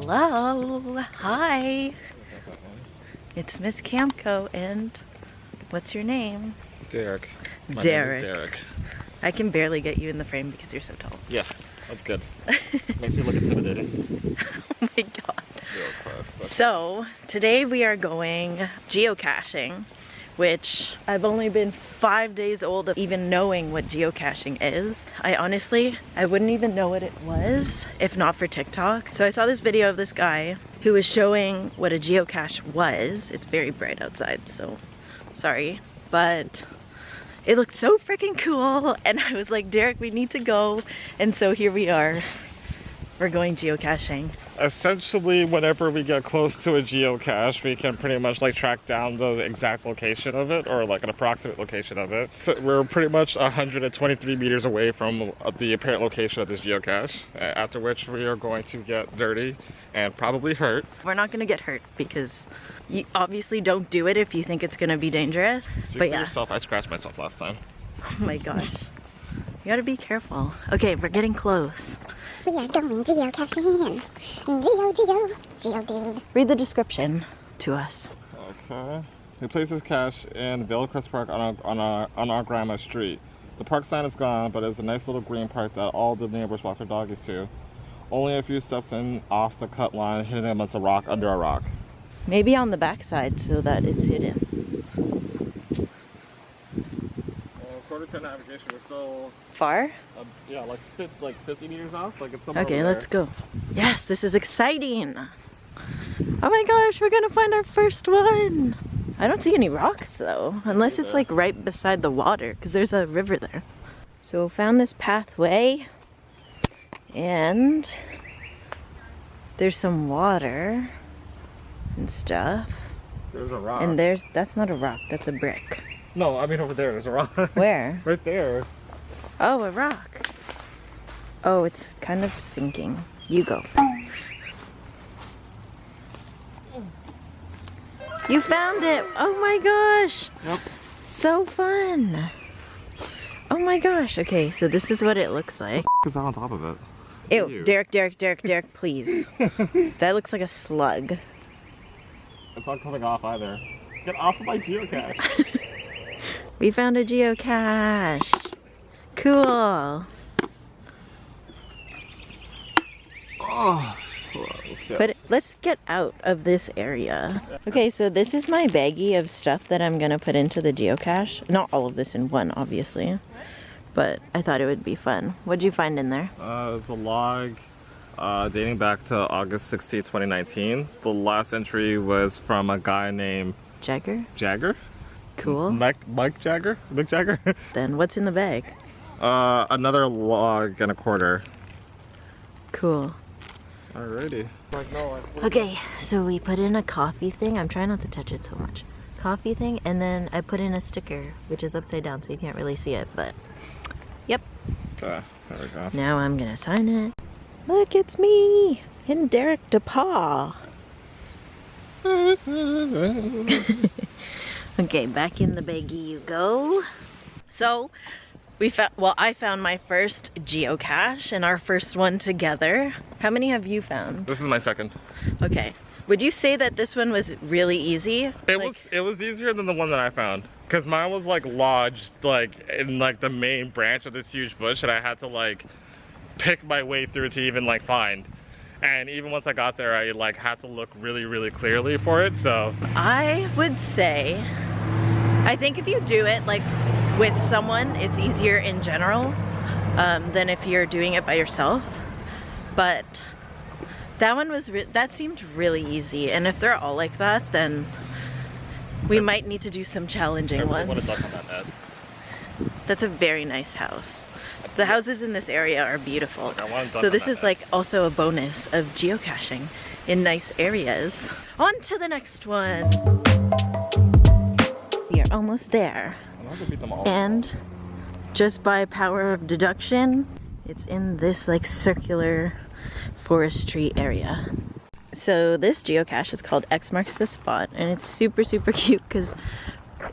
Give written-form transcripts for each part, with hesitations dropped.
Hello, hi. It's Miss Camco, and what's your name? Derek. My Derek. name is Derek. I can barely get you in the frame because you're so tall. Yeah, that's good. Makes me look intimidating. Oh my god. So, today we are going geocaching, which I've only been 5 days old of even knowing what geocaching is. I wouldn't even know what it was if not for TikTok. So I saw this video of this guy who was showing what a geocache was. It's very bright outside, so sorry, but it looked so freaking cool, and I was like, Derek, we need to go. And so here we are. We're going geocaching. Essentially, whenever we get close to a geocache, we can pretty much like track down the exact location of it, or like an approximate location of it. So we're pretty much 123 meters away from the apparent location of this geocache, after which we are going to get dirty and probably hurt. We're not gonna get hurt because you obviously don't do it if you think it's gonna be dangerous. Speak but for yeah. yourself, I scratched myself last time. Oh my gosh. You gotta be careful. Okay, we're getting close. We are going geocaching. Geo dude. Read the description to us. Okay. We place this cache in Villecrest Park on our grandma street. The park sign is gone, but it's a nice little green park that all the neighbors walk their doggies to. Only a few steps in off the cut line, hidden amongst a rock under a rock. Maybe on the backside so that it's hidden. According to navigation, we're still Far? yeah, like 50 meters off. Like it's somewhere Okay, over there. let's go. Yes, this is exciting. Oh my gosh, we're gonna find our first one. I don't see any rocks though, unless it's like right beside the water, because there's a river there. So found this pathway, and there's some water and stuff. There's a rock. And that's not a rock, that's a brick. No, I mean over there. There's a rock. Where? Right there. Oh, a rock. Oh, it's kind of sinking. You go. You found it! Oh my gosh! Yep. So fun! Oh my gosh, okay, so this is what it looks like. Is that on top of it? Ew, Derek, please. That looks like a slug. It's not coming off either. Get off of my geocache. We found a geocache. Cool. Oh. Okay. But let's get out of this area. Okay, so this is my baggie of stuff that I'm gonna put into the geocache. Not all of this in one, obviously, but I thought it would be fun. What'd you find in there? It's a log dating back to August 16, 2019. The last entry was from a guy named Jagger? Cool. Mick Jagger? Then what's in the bag? Another log and a quarter. Cool. Alrighty. Okay, so we put in a coffee thing. I'm trying not to touch it so much. Coffee thing, and then I put in a sticker, which is upside down, so you can't really see it, but yep. Okay, there we go. Now I'm gonna sign it. Look, it's me and Derick DePaw. Okay, back in the baggie you go. So I found my first geocache, and our first one together. How many have you found? This is my second. Okay. Would you say that this one was really easy? It was easier than the one that I found, because mine was like lodged like in like the main branch of this huge bush, and I had to like pick my way through to even like find. And even once I got there, I like had to look really clearly for it. So I would say, I think if you do it like with someone, it's easier in general than if you're doing it by yourself. But that one was that seemed really easy, and if they're all like that, then we might need to do some challenging ones. That's a very nice house. The houses in this area are beautiful. So this is like also a bonus of geocaching in nice areas. On to the next one. We are almost there. And just by power of deduction, it's in this like circular forestry area. So this geocache is called X Marks the Spot, and it's super cute because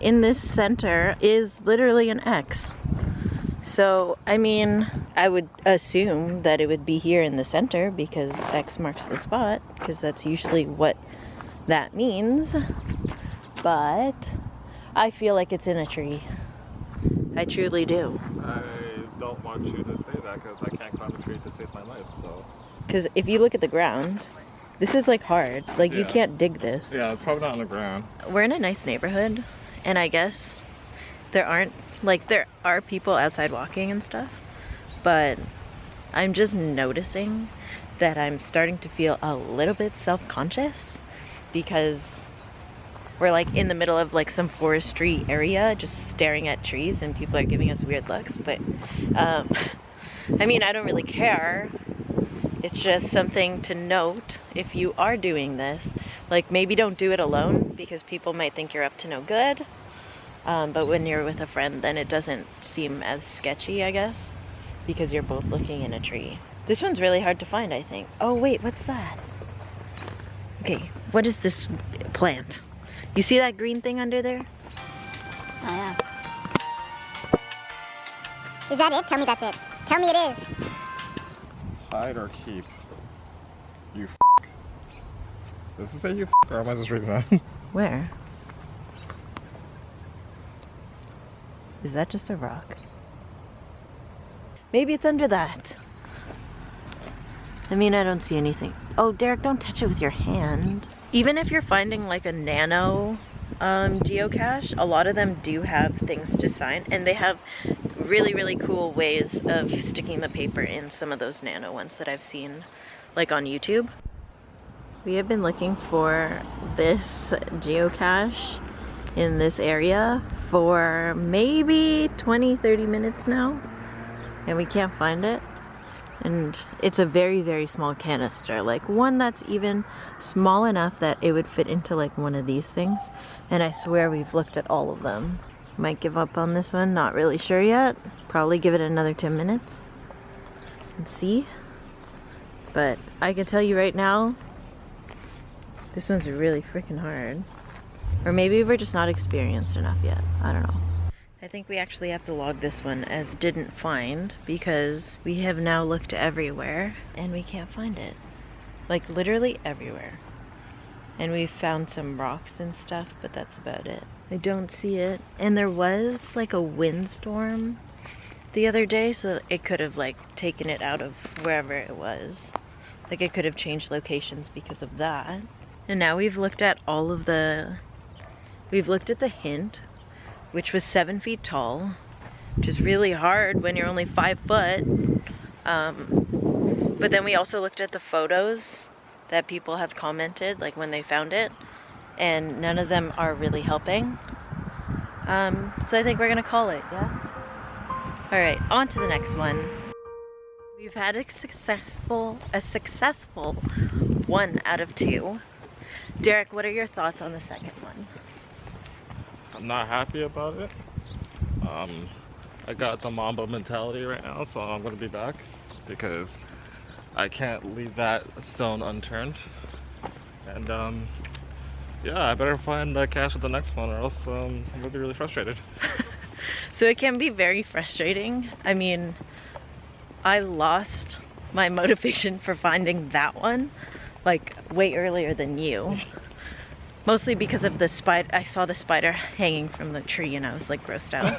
in this center is literally an X. So, I mean, I would assume that it would be here in the center because X marks the spot, because that's usually what that means. But I feel like it's in a tree. I truly do. I don't want you to say that because I can't climb a tree to save my life, so. Because if you look at the ground, this is like hard. Like you can't dig this. Yeah, it's probably not on the ground. We're in a nice neighborhood, and I guess there are people outside walking and stuff, but I'm just noticing that I'm starting to feel a little bit self-conscious because we're like in the middle of like some forestry area just staring at trees and people are giving us weird looks, but I mean, I don't really care. It's just something to note if you are doing this. Like, maybe don't do it alone because people might think you're up to no good. But when you're with a friend, then it doesn't seem as sketchy, I guess, because you're both looking in a tree. This one's really hard to find, I think. Oh, wait, what's that? Okay, what is this plant? You see that green thing under there? Oh, yeah. Is that it? Tell me that's it. Tell me it is. Hide or keep? You f***. Does it say you f***, or am I just reading that? Where? Is that just a rock? Maybe it's under that. I mean, I don't see anything. Oh, Derek, don't touch it with your hand. Even if you're finding like a nano geocache, a lot of them do have things to sign, and they have really, really cool ways of sticking the paper in some of those nano ones that I've seen like on YouTube. We have been looking for this geocache in this area for maybe 20-30 minutes now, and we can't find it. And it's a very, very small canister, like one that's even small enough that it would fit into like one of these things. And I swear we've looked at all of them. Might give up on this one, not really sure yet. Probably give it another 10 minutes and see. But I can tell you right now, this one's really freaking hard. Or maybe we're just not experienced enough yet. I don't know. I think we actually have to log this one as didn't find because we have now looked everywhere and we can't find it. Like literally everywhere. And we found some rocks and stuff, but that's about it. I don't see it. And there was like a windstorm the other day, so it could have like taken it out of wherever it was. Like it could have changed locations because of that. And now we've looked at all of the... We've looked at the hint, which was 7 feet tall, which is really hard when you're only 5 foot. But then we also looked at the photos that people have commented, like when they found it, and none of them are really helping. So I think we're gonna call it, yeah? All right, on to the next one. We've had a successful 1 out of 2. Derek, what are your thoughts on the second one? I'm not happy about it. I got the Mamba mentality right now, so I'm gonna be back because I can't leave that stone unturned. And yeah, I better find the cache at the next one or else I'm gonna be really frustrated. So it can be very frustrating. I mean, I lost my motivation for finding that one like way earlier than you. Mostly because of the spider. I saw the spider hanging from the tree and I was like grossed out.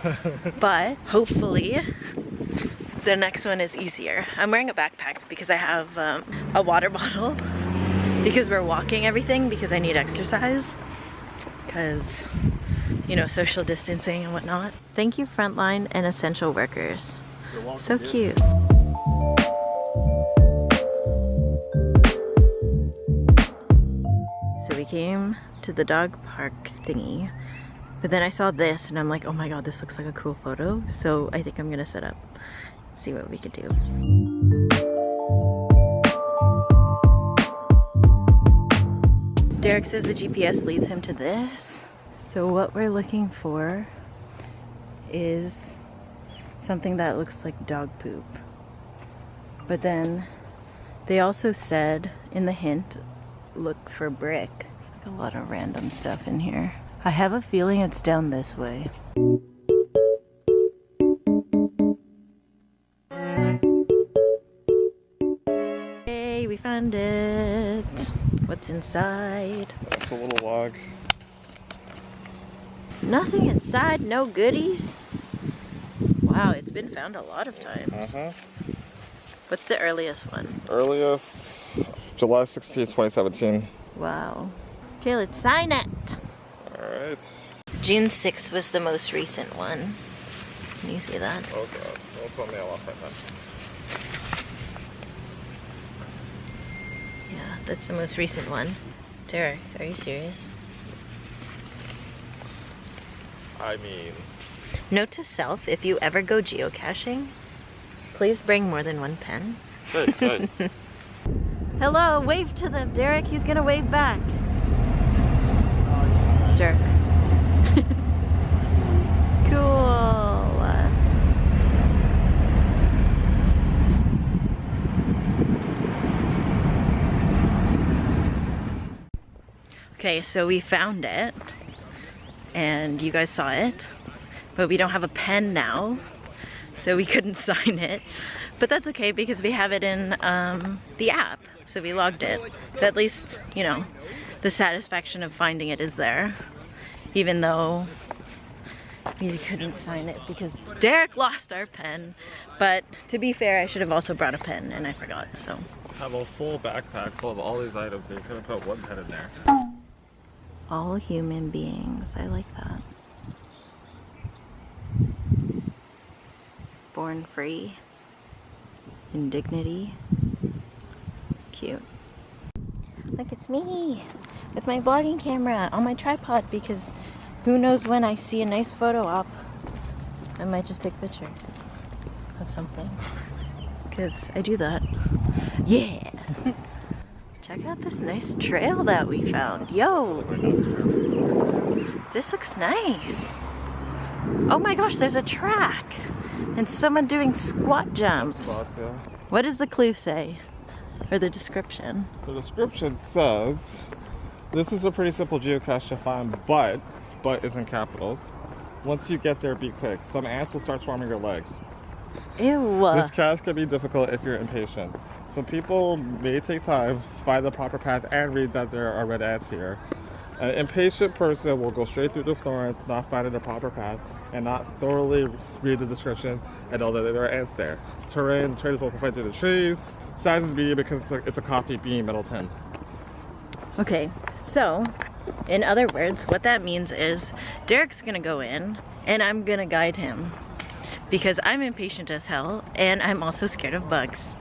But hopefully the next one is easier. I'm wearing a backpack because I have a water bottle because we're walking everything because I need exercise because, you know, social distancing and whatnot. Thank you, frontline and essential workers. You're welcome, so dude. cute. So we came to the dog park thingy, but then I saw this and I'm like, oh my god, this looks like a cool photo. So I think I'm gonna set up, see what we could do. Derek says the GPS leads him to this. So what we're looking for is something that looks like dog poop. But then they also said in the hint, look for brick. Like a lot of random stuff in here. I have a feeling it's down this way. found it. What's inside? It's a little log. Nothing inside, no goodies. Wow, it's been found a lot of times. What's the earliest one? Earliest, July 16, 2017. Wow. Okay, let's sign it. Alright. June 6th was the most recent one. Can you see that? Oh god, don't tell me I lost my pen. Yeah, that's the most recent one. Derek, are you serious? I mean... Note to self, if you ever go geocaching, please bring more than one pen. Hey. Hello, wave to them, Derek. He's gonna wave back. Jerk. Cool. Okay, so we found it, and you guys saw it, but we don't have a pen now, so we couldn't sign it. But that's okay because we have it in the app, so we logged it. But at least, you know, the satisfaction of finding it is there, even though we couldn't sign it because Derek lost our pen. But to be fair, I should have also brought a pen, and I forgot, so. Have a full backpack full of all these items, and you couldn't put one pen in there. All human beings, I like that. Born free, in dignity. Cute. Look, it's me with my vlogging camera on my tripod because who knows when I see a nice photo op, I might just take a picture of something because I do that. Yeah! Check out this nice trail that we found. Yo! This looks nice. Oh my gosh, there's a track! And someone doing squat jumps. Spots, yeah. What does the clue say? Or the description? The description says, this is a pretty simple geocache to find, but is in capitals. Once you get there, be quick. Some ants will start swarming your legs. Ew. This cache can be difficult if you're impatient. Some people may take time, find the proper path, and read that there are red ants here. An impatient person will go straight through the thorns, not finding the proper path, and not thoroughly read the description and know that there are ants there. Terrain is will find through the trees. Size is medium because it's a coffee bean metal tin. Okay, so in other words, what that means is Derek's gonna go in and I'm gonna guide him because I'm impatient as hell and I'm also scared of bugs.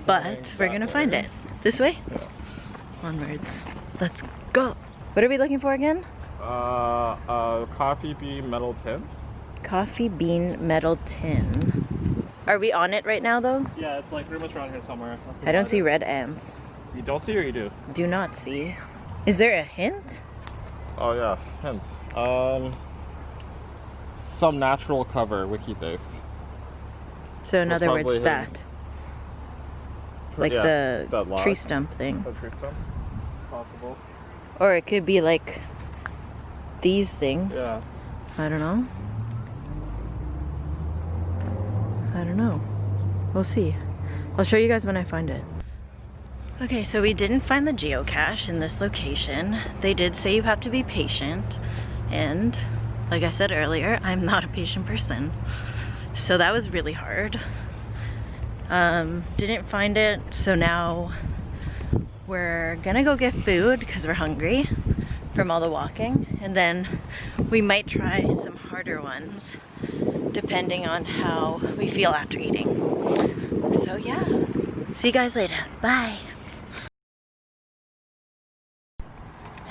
But we're gonna find it. This way? Yeah. Onwards. Let's go. What are we looking for again? Coffee bean metal tin. Coffee bean metal tin. Are we on it right now though? Yeah, it's like pretty much around here somewhere. I don't see red ants. You don't see or you do? Do not see. Is there a hint? Oh yeah, hint. Some natural cover, wiki face. So in other words, hidden. that. Like Yeah, the that log. tree stump thing. A tree stump? Possible. Or it could be like these things. Yeah. I don't know. I don't know. We'll see. I'll show you guys when I find it. Okay, so we didn't find the geocache in this location. They did say you have to be patient. And like I said earlier, I'm not a patient person. So that was really hard. Didn't find it, so now we're gonna go get food because we're hungry from all the walking, and then we might try some harder ones depending on how we feel after eating. So yeah, see you guys later. Bye.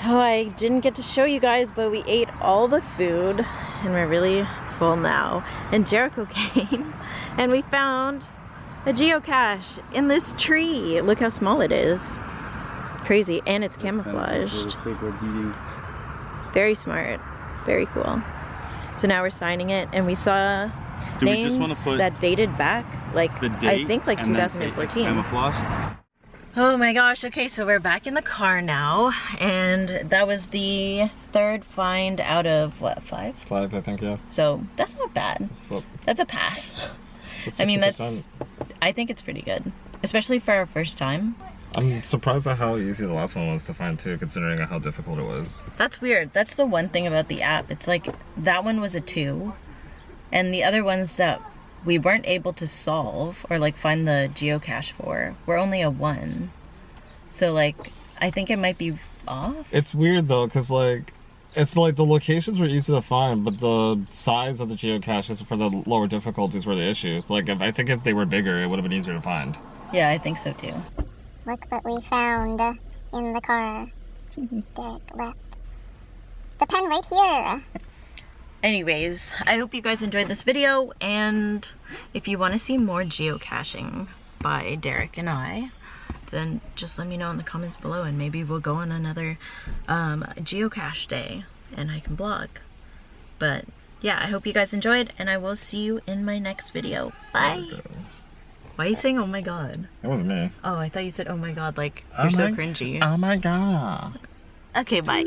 Oh, I didn't get to show you guys, but we ate all the food and we're really full now. And Jericho came and we found a geocache in this tree. Look how small it is. Crazy, and it's camouflaged. Very smart, very cool. So now we're signing it, and we saw names that dated back, like I think like 2014. Camouflaged. Oh my gosh, okay, so we're back in the car now, and that was the third find out of what, 5? 5, I think, yeah. So that's not bad. Well, that's a pass. that's I mean, 60%. I think it's pretty good, especially for our first time. I'm surprised at how easy the last one was to find too, considering how difficult it was. That's weird. That's the one thing about the app. It's like that one was a 2, and the other ones that we weren't able to solve or like find the geocache for were only a 1. So like I think it might be off. It's weird though, because like it's like the locations were easy to find, but the size of the geocaches for the lower difficulties were the issue. Like I think if they were bigger, it would have been easier to find. Yeah, I think so too. Look what we found in the car. Derick left. The pen right here. Anyways, I hope you guys enjoyed this video, and if you want to see more geocaching by Derick and I, then just let me know in the comments below, and maybe we'll go on another geocache day and I can vlog. But yeah, I hope you guys enjoyed, and I will see you in my next video. Bye! Why are you saying oh my god? It wasn't me. Oh, I thought you said oh my god, like you're so cringy. Oh my god. Okay, bye.